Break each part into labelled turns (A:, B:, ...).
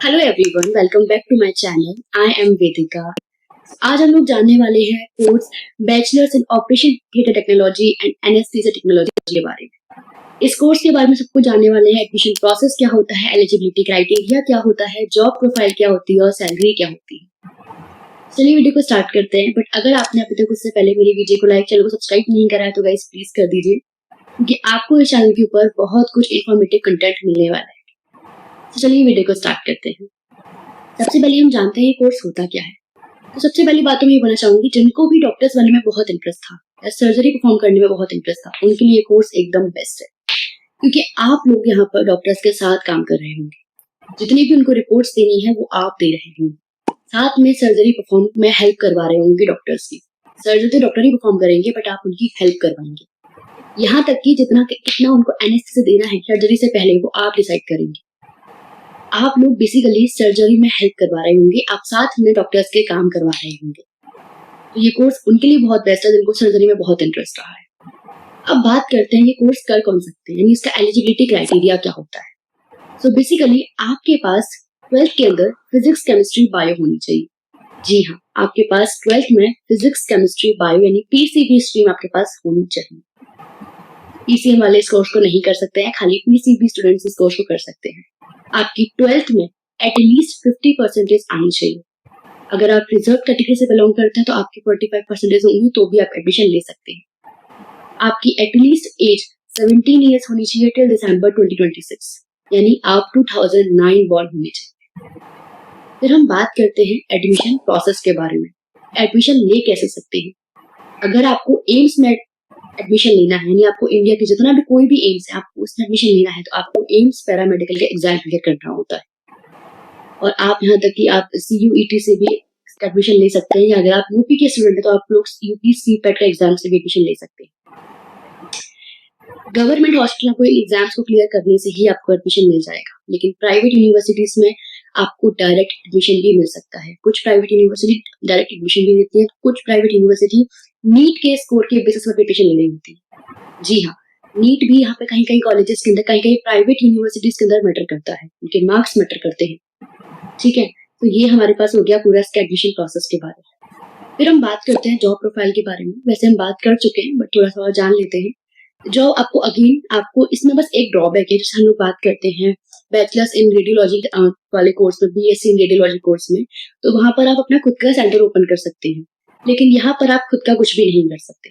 A: Hello everyone, welcome back to my channel. I am Vedika. आज हम लोग जानने वाले हैं course bachelors in operation theatre technology and anaesthesia technology के बारे में। इस कोर्स के बारे में सबको जानने वाले हैं। एडमिशन प्रोसेस क्या होता है, एलिजिबिलिटी क्राइटेरिया क्या होता है, जॉब प्रोफाइल क्या होती है और सैलरी क्या होती है। चलिए वीडियो को स्टार्ट करते हैं। बट अगर आपने अभी तक उससे पहले मेरी वीडियो को लाइक, चैनल को सब्सक्राइब नहीं करा है तो गाइस प्लीज कर दीजिए, क्योंकि आपको इस चैनल के ऊपर बहुत कुछ इन्फॉर्मेटिव कंटेंट मिलने वाला है। तो चलिए वीडियो को स्टार्ट करते हैं। सबसे पहले हम जानते हैं ये कोर्स होता क्या है। तो सबसे पहली बात तो मैं ये बोलना चाहूंगी, जिनको भी डॉक्टर्स बनने में बहुत इंटरेस्ट था या सर्जरी परफॉर्म करने में बहुत इंटरेस्ट था, उनके लिए ये कोर्स एकदम बेस्ट है, क्योंकि आप लोग यहाँ पर डॉक्टर्स के साथ काम कर रहे होंगे। जितनी भी उनको रिपोर्ट्स देनी है वो आप दे रहे होंगे, साथ में सर्जरी परफॉर्म में हेल्प करवा रहे होंगे डॉक्टर्स की। सर्जरी तो डॉक्टर ही परफॉर्म करेंगे, बट आप उनकी हेल्प करवाएंगे। यहाँ तक कि कितना उनको एनेस्थीसिया देना है सर्जरी से पहले वो आप डिसाइड करेंगे। आप लोग बेसिकली सर्जरी में हेल्प करवा रहे होंगे, आप साथ में डॉक्टर्स के काम करवा रहे होंगे। तो ये कोर्स उनके लिए बहुत बेस्ट है जिनको सर्जरी में बहुत इंटरेस्ट रहा है। अब बात करते हैं ये कोर्स कर कौन सकते हैं, यानी इसका एलिजिबिलिटी क्राइटेरिया क्या होता है। सो बेसिकली आपके पास 12th के अंदर फिजिक्स, केमिस्ट्री, बायो होनी चाहिए। जी हाँ, आपके पास 12th में फिजिक्स, केमिस्ट्री, बायो यानी पीसीबी स्ट्रीम आपके पास होनी चाहिए। पीसीएम वाले इस कोर्स को नहीं कर सकते हैं, खाली पीसीबी स्टूडेंट्स इस कोर्स को कर सकते हैं। आपकी 12th में एटलीस्ट 50% आनी चाहिए। अगर आप रिजर्व कैटेगरी से बिलोंग करते हैं तो आपकी 45% होंगी तो भी आप एडमिशन ले सकते हैं। आपकी एटलीस्ट एज 17 ईयर्स होनी चाहिए टिल दिसंबर 2026, यानी आप 2009 बॉर्न होने चाहिए। फिर हम बात करते हैं एडमिशन प्रोसेस के बारे में। एडमिशन ले कैसे सकते हैं। अगर आपको एम्स में एडमिशन लेना है, यानी आपको इंडिया के जितना भी कोई भी एम्स है आपको उसमें एडमिशन लेना है, तो आपको एम्स पैरामेडिकल का एग्जाम क्लियर करना होता है। और आप यहाँ तक कि आप CUET से भी एडमिशन ले सकते हैं, या अगर आप यूपी के स्टूडेंट हैं तो आप लोग यूपी CPET का एग्जाम से भी एडमिशन ले सकते हैं। गवर्नमेंट हॉस्पिटल को एग्जाम्स को क्लियर करने से ही आपको एडमिशन मिल जाएगा, लेकिन प्राइवेट यूनिवर्सिटीज में आपको डायरेक्ट एडमिशन भी मिल सकता है। कुछ प्राइवेट यूनिवर्सिटी डायरेक्ट एडमिशन भी देती है, कुछ प्राइवेट यूनिवर्सिटी नीट के स्कोर के बेसिस पर एडमिशन ले रही होती है। जी हाँ, नीट भी यहाँ पे कहीं कहीं कॉलेजेस के अंदर, कहीं कहीं प्राइवेट यूनिवर्सिटीज के अंदर मैटर करता है, उनके मार्क्स मैटर करते हैं। ठीक है, तो ये हमारे पास हो गया पूरा इसका एडमिशन प्रोसेस के बारे में। फिर हम बात करते हैं जॉब प्रोफाइल के बारे में। वैसे हम बात कर चुके हैं, बट थोड़ा सा और जान लेते हैं। जॉब आपको आपको इसमें बस एक ड्रॉबैक है, जैसे हम लोग बात करते हैं बैचलर्स इन रेडियोलॉजी वाले कोर्स में, BSc इन रेडियोलॉजी कोर्स में, तो वहां पर आप अपना खुद का सेंटर ओपन कर सकते हैं, लेकिन यहाँ पर आप खुद का कुछ भी नहीं कर सकते।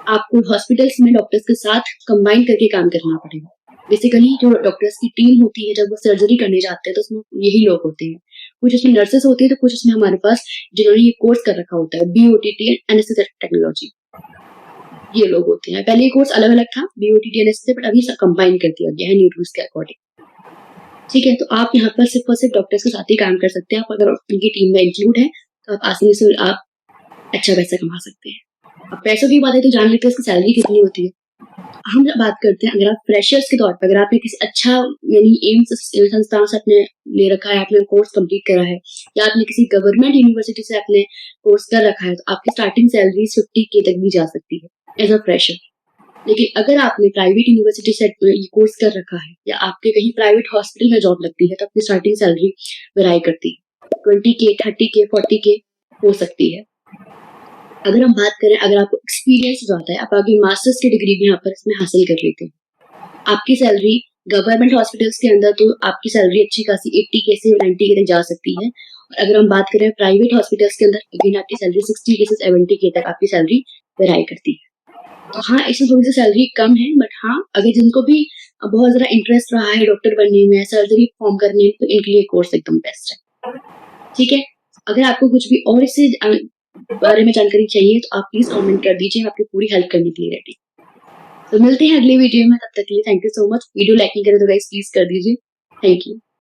A: आपको हॉस्पिटल्स में डॉक्टर्स के साथ कंबाइन करके काम करना पड़ेगा। बेसिकली जो डॉक्टर्स की टीम होती है जब वो सर्जरी करने जाते हैं तो उसमें यही लोग होते हैं। कुछ उसमें नर्सेस होती है, तो कुछ उसमें हमारे पास जिन्होंने ये कोर्स कर रखा होता है BOTT एनेस्थीसिया टेक्नोलॉजी, ये लोग होते हैं। पहले ये कोर्स अलग अलग था BOTT एनेस्थीसिया, बट अभी सब कंबाइन कर दिया गया है न्यू रूल्स के अकॉर्डिंग। ठीक है, तो आप यहाँ पर सिर्फ और सिर्फ डॉक्टर्स के साथ ही काम कर सकते हैं। आप अगर उनकी टीम में इंक्लूड है तो आप आसानी से आप अच्छा पैसा कमा सकते हैं। अब पैसों की बात है तो जान लेते हैं इसकी सैलरी कितनी होती है। हम बात करते हैं, अगर आप फ्रेशर्स के तौर पर, अगर आपने किसी अच्छा यानी एम्स संस्थान से आपने ले रखा है, आपने कोर्स कंप्लीट करा है, या आपने किसी गवर्नमेंट यूनिवर्सिटी से आपने कोर्स कर रखा है, तो आपकी स्टार्टिंग सैलरी 50K तक भी जा सकती है एज अ फ्रेशर। लेकिन अगर आपने प्राइवेट यूनिवर्सिटी से ये कोर्स कर रखा है, या आपके कहीं प्राइवेट हॉस्पिटल में जॉब लगती है, तो अपनी स्टार्टिंग सैलरी वेराई करती है, 20K, 30K, 40K हो सकती है। अगर हम बात करें, अगर आपको एक्सपीरियंस हो जाता है, आप आगे मास्टर्स की डिग्री भी यहाँ पर इसमें हासिल कर लेते हैं। आपकी सैलरी गवर्नमेंट हॉस्पिटल्स के अंदर तो आपकी सैलरी अच्छी खासी 80K से 90K तक जा सकती है। और अगर हम बात करें प्राइवेट हॉस्पिटल्स के अंदर, अगेन आपकी सैलरी 60K से 70K तक आपकी सैलरी वेराई करती है। तो हाँ, इसमें थोड़ी सी सैलरी कम है, बट हाँ, अगर जिनको भी बहुत ज्यादा इंटरेस्ट रहा है डॉक्टर बनने में, सर्जरी परफॉर्म करने में, तो इनके लिए कोर्स एकदम बेस्ट है। ठीक है, अगर आपको कुछ भी और इससे बारे में जानकारी चाहिए तो आप प्लीज कमेंट कर दीजिए, आपकी पूरी हेल्प करने के लिए रेडी। तो मिलते हैं अगले वीडियो में, तब तक के लिए thank you so much. Video like नहीं करें तो गाइस प्लीज कर दीजिए। Thank you.